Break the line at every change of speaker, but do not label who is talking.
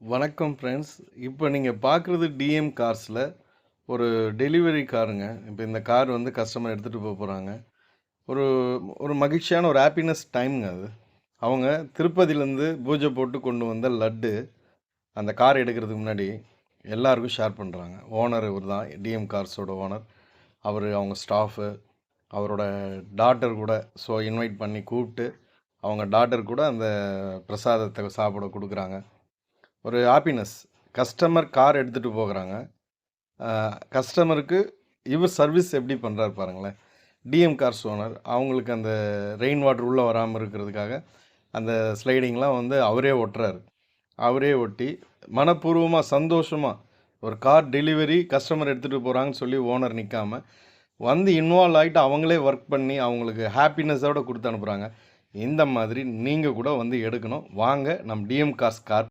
வணக்கம் ஃப்ரெண்ட்ஸ். இப்போ நீங்கள் பார்க்குறது டிஎம் கார்ஸில் ஒரு டெலிவரி காருங்க. இப்போ இந்த கார் வந்து கஸ்டமர் எடுத்துகிட்டு போகிறாங்க. ஒரு ஒரு மகிழ்ச்சியான ஒரு ஹாப்பினஸ் டைமுங்க அது. அவங்க திருப்பதியிலேருந்து பூஜை போட்டு கொண்டு வந்த லட்டு அந்த கார் எடுக்கிறதுக்கு முன்னாடி எல்லாருக்கும் ஷேர் பண்ணுறாங்க. ஓனர் இவர் தான், டிஎம் கார்ஸோட ஓனர். அவங்க ஸ்டாஃபு, அவரோட டாட்டர் கூட இன்வைட் பண்ணி கூப்பிட்டு அவங்க டாட்டர் கூட அந்த பிரசாதத்தை சாப்பிட கொடுக்குறாங்க. ஒரு ஹாப்பினஸ். கஸ்டமர் கார் எடுத்துகிட்டு போகிறாங்க. கஸ்டமருக்கு இவர் சர்வீஸ் எப்படி பண்ணுறாரு பாருங்களேன். டிஎம் கார்ஸ் ஓனர் அவங்களுக்கு அந்த ரெயின் வாட்டர் உள்ளே வராமல் இருக்கிறதுக்காக அந்த ஸ்லைடிங்லாம் வந்து அவரே ஒட்டுறாரு. அவரே ஒட்டி மனப்பூர்வமாக சந்தோஷமாக ஒரு கார் டெலிவரி கஸ்டமர் எடுத்துகிட்டு போகிறாங்கன்னு சொல்லி ஓனர் நிற்காமல் வந்து இன்வால்வ் ஆகிட்டு அவங்களே ஒர்க் பண்ணி அவங்களுக்கு ஹாப்பினஸோடு கொடுத்து அனுப்புகிறாங்க. இந்த மாதிரி நீங்கள் கூட வந்து எடுக்கணும். வாங்க நம் டிஎம் கார்ஸ் கார்